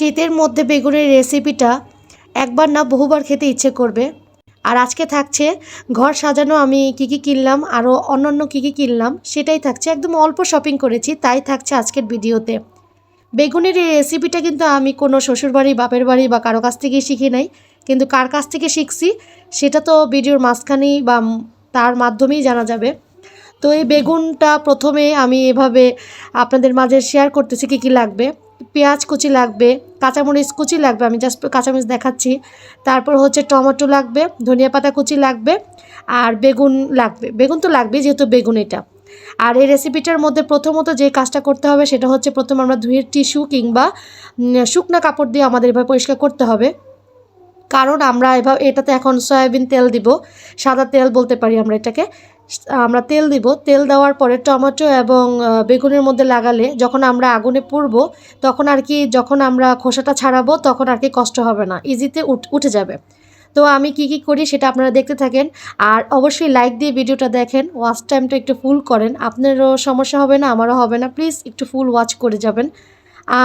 শীতের মধ্যে বেগুনের রেসিপিটা একবার না বহুবার খেতে ইচ্ছে করবে। আর আজকে থাকছে ঘর সাজানো আমি কী কী কিনলাম, আরও অন্যান্য কী কী কিনলাম সেটাই থাকছে। একদম অল্প শপিং করেছি, তাই থাকছে আজকের ভিডিওতে। বেগুনের এই রেসিপিটা কিন্তু আমি কোনো শ্বশুরবাড়ি, বাপের বাড়ি বা কারো কাছ থেকেই শিখি নাই, কিন্তু কার কাছ থেকে শিখছি সেটা তো ভিডিওর মাঝখানেই বা তার মাধ্যমেই জানা যাবে। তো এই বেগুনটা প্রথমে আমি এভাবে আপনাদের মাঝে শেয়ার করতেছি কী কী লাগবে। পেঁয়াজ কুচি লাগবে, কাঁচামরিচ কুচি লাগবে, আমি জাস্ট কাঁচামরিচ দেখাচ্ছি। তারপর হচ্ছে টমেটো লাগবে, ধনিয়া পাতা কুচি লাগবে, আর বেগুন লাগবে। বেগুন তো লাগবে যেহেতু বেগুন এটা। আর এই রেসিপিটার মধ্যে প্রথমত যে কাজটা করতে হবে সেটা হচ্ছে প্রথমে আমরা ধুয়ে টিস্যু কিংবা শুকনো কাপড় দিয়ে আমাদের এভাবে পরিষ্কার করতে হবে। কারণ আমরা এটাতে এখন সয়াবিন তেল দিব, সাদা তেল বলতে পারি আমরা এটাকে। আমরা তেল দিব, তেল দেওয়ার পরে টমেটো এবং বেগুনের মধ্যে লাগালে যখন আমরা আগুনে পুড়বো তখন আর কি, যখন আমরা খোসাটা ছাড়াবো তখন আর কি কষ্ট হবে না, ইজিতে উঠে যাবে। তো আমি কি কি করি সেটা আপনারা দেখতে থাকেন। আর অবশ্যই লাইক দিয়ে ভিডিওটা দেখেন, ওয়াচ টাইমটা একটু ফুল করেন, আপনারও সমস্যা হবে না, আমারও হবে না। প্লিজ একটু ফুল ওয়াচ করে যাবেন।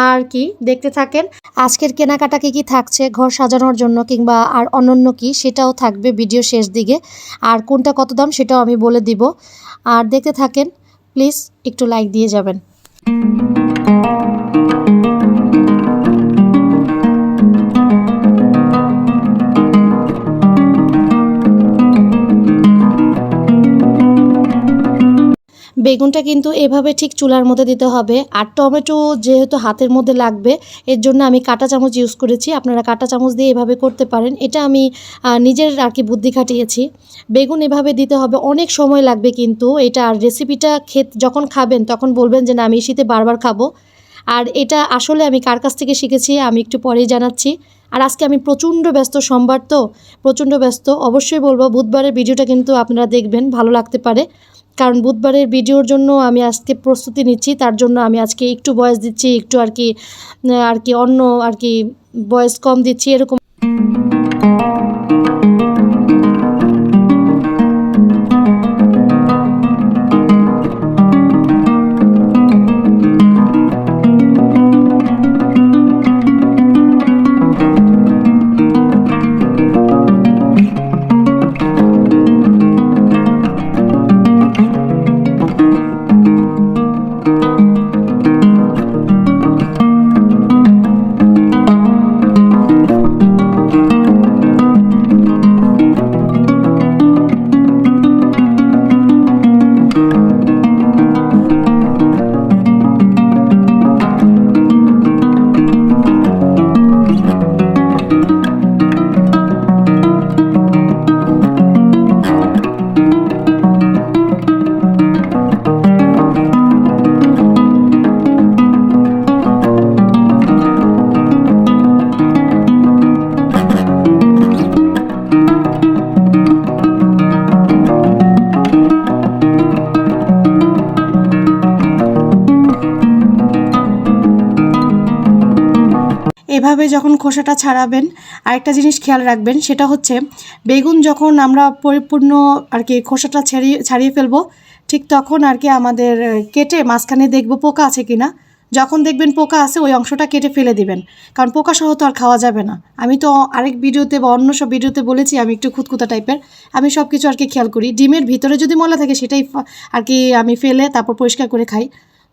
আর কি দেখতে থাকেন। আজকের কেনাকাটা কী কী থাকছে ঘর সাজানোর জন্য কিংবা আর অন্যান্য কি সেটাও থাকবে ভিডিও শেষ দিকে। আর কোনটা কত দাম সেটাও আমি বলে দিব। আর দেখতে থাকেন, প্লিজ একটু লাইক দিয়ে যাবেন। বেগুনটা কিন্তু এভাবে ঠিক চুলার মধ্যে দিতে হবে। আর টমেটো যেহেতু হাতের মধ্যে লাগবে এর জন্য আমি কাঁটা চামচ ইউজ করেছি, আপনারা কাঁটা চামচ দিয়ে এভাবে করতে পারেন। এটা আমি নিজের আর কি বুদ্ধি খাটিয়েছি। বেগুন এভাবে দিতে হবে, অনেক সময় লাগবে কিন্তু এটা। আর রেসিপিটা যখন খাবেন তখন বলবেন যে না আমি শীতে বারবার খাবো। আর এটা আসলে আমি কার কাছ থেকে শিখেছি আমি একটু পরেই জানাচ্ছি। আর আজকে আমি প্রচণ্ড ব্যস্ত, সোমবার তো প্রচণ্ড ব্যস্ত। অবশ্যই বলবো বুধবারের ভিডিওটা কিন্তু আপনারা দেখবেন, ভালো লাগতে পারে। কারণ বুধবারের ভিডিওর জন্য আমি আজকে প্রস্তুতি নিচ্ছি, তার জন্য আমি আজকে একটু ভয়েস দিচ্ছি, একটু আর কি অন্য আর কি ভয়েস কম দিচ্ছি এরকম। এভাবে যখন খোসাটা ছাড়াবেন আরেকটা জিনিস খেয়াল রাখবেন, সেটা হচ্ছে বেগুন যখন আমরা পরিপূর্ণ আর কি খোসাটা ছাড়িয়ে ফেলবো ঠিক তখন আর কি আমাদের কেটে মাঝখানে দেখব পোকা আছে কিনা। যখন দেখবেন পোকা আছে ওই অংশটা কেটে ফেলে দিবেন, কারণ পোকা সহ তো আর খাওয়া যাবে না। আমি তো আরেক ভিডিওতে বা অন্য সব ভিডিওতে বলেছি আমি একটু খুঁতখুঁতা টাইপের, আমি সব কিছু আর কি খেয়াল করি। ডিমের ভিতরে যদি ময়লা থাকে সেটাই আর কি আমি ফেলে তারপর পরিষ্কার করে খাই।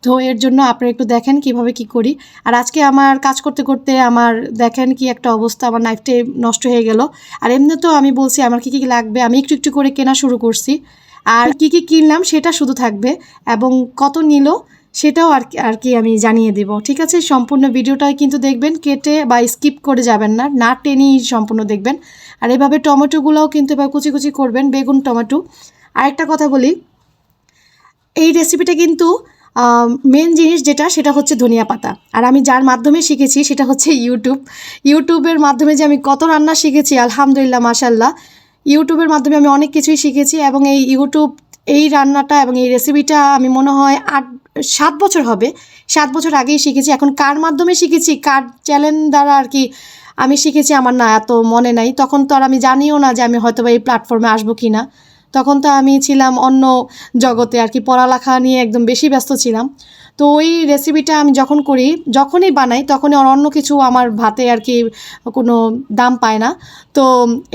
তো এর জন্য আপনারা একটু দেখেন কিভাবে কি করি। আর আজকে আমার কাজ করতে করতে আমার দেখেন কি একটা অবস্থা, আমার নাইফটাই নষ্ট হয়ে গেল। আর এমনি তো আমি বলছি আমার কী কী লাগবে, আমি একটু একটু করে কেনা শুরু করছি। আর কি কি কিনলাম সেটা শুধু থাকবে, এবং কত নিল সেটাও আর কি আমি জানিয়ে দেব। ঠিক আছে, সম্পূর্ণ ভিডিওটাই কিন্তু দেখবেন, কেটে বা স্কিপ করে যাবেন না, না টেনেই সম্পূর্ণ দেখবেন। আর এভাবে টমেটোগুলোও কিন্তু এবার কুচি কুচি করবেন, বেগুন টমেটো। আরেকটা কথা বলি, এই রেসিপিটা কিন্তু মেন জিনিস যেটা সেটা হচ্ছে ধনিয়া পাতা। আর আমি যার মাধ্যমে শিখেছি সেটা হচ্ছে ইউটিউবের মাধ্যমে যে আমি কত রান্না শিখেছি আলহামদুলিল্লাহ মাশাল্লাহ। ইউটিউবের মাধ্যমে আমি অনেক কিছুই শিখেছি, এবং এই রান্নাটা এবং এই রেসিপিটা আমি মনে হয় 7 বছর হবে, 7 বছর আগেই শিখেছি। এখন কার মাধ্যমে শিখেছি, কার চ্যানেল দ্বারা আর কি আমি শিখেছি আমার না এত মনে নাই। তখন তো আর আমি জানিও না যে আমি হয়তো বা এই প্ল্যাটফর্মে আসবো কি না। তখন তো আমি ছিলাম অন্য জগতে আর কি, পড়ালেখা নিয়ে একদম বেশি ব্যস্ত ছিলাম। তো ওই রেসিপিটা আমি যখনই বানাই তখনই অন্য কিছু আমার ভাতে আর কি কোনো দাম পায় না। তো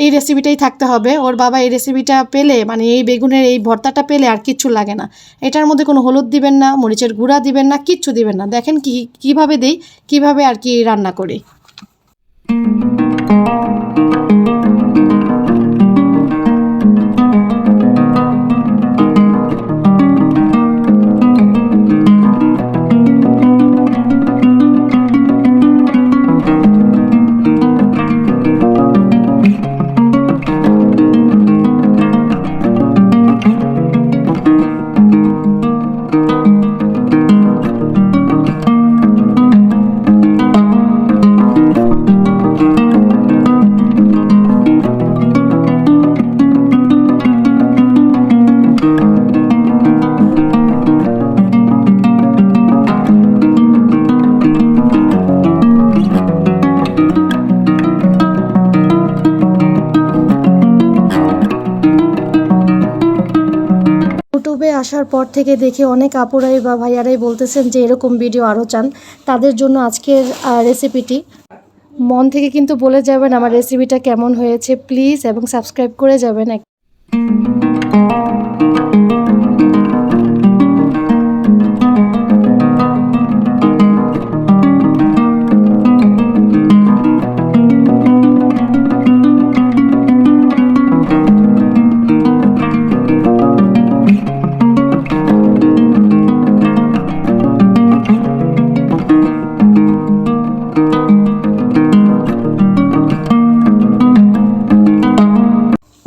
এই রেসিপিটাই থাকতে হবে। ওর বাবা এই রেসিপিটা পেলে, মানে এই বেগুনের এই ভর্তাটা পেলে আর কিচ্ছু লাগে না। এটার মধ্যে কোনো হলুদ দিবেন না, মরিচের গুঁড়া দিবেন না, কিচ্ছু দিবেন না। দেখেন কীভাবে দেই, কীভাবে আর কি রান্না করি। ইউটিউবে আসার পর থেকে দেখে অনেক আপুরাই বা ভাইয়ারাই বলতেছেন যে এরকম ভিডিও আরও চান। তাদের জন্য আজকের রেসিপিটি। মন থেকে কিন্তু বলে যাবেন আমার রেসিপিটা কেমন হয়েছে প্লিজ, এবং সাবস্ক্রাইব করে যাবেন।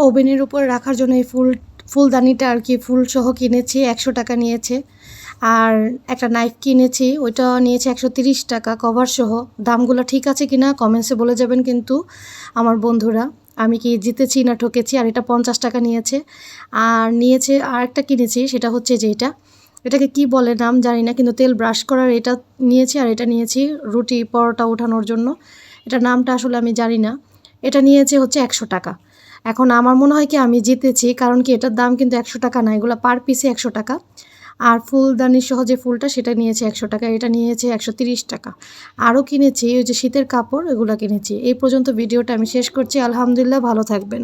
ওভেনের উপর রাখার জন্য এই ফুলদানিটা আর কি ফুলসহ কিনেছি, 100 টাকা নিয়েছে। আর একটা নাইফ কিনেছি, ওইটা নিয়েছে 130 টাকা কভার সহ। দামগুলো ঠিক আছে কিনা কমেন্টসে বলে যাবেন কিন্তু আমার বন্ধুরা, আমি কি জিতেছি না ঠকেছি। আর এটা 50 টাকা নিয়েছে। আর একটা কিনেছি, সেটা হচ্ছে যে এটাকে কি বলে নাম জানি না, কিন্তু তেল ব্রাশ করার এটা নিয়েছি। আর এটা নিয়েছি রুটি পরোটা ওঠানোর জন্য, এটা নামটা আসলে আমি জানি না। এটা নিয়েছে হচ্ছে 100 টাকা। এখন আমার মনে হয় কি আমি জিতেছি, কারণ কি এটার দাম কিন্তু 100 টাকা না, এগুলো পার পিসে 100 টাকা। আর ফুলদানি সহ যে ফুলটা সেটা নিয়েছে 100 টাকা, এটা নিয়েছে 130 টাকা। আরও কিনেছি ওই যে শীতের কাপড়, এগুলো কিনেছি। এই পর্যন্ত ভিডিওটা আমি শেষ করছি। আলহামদুলিল্লাহ, ভালো থাকবেন।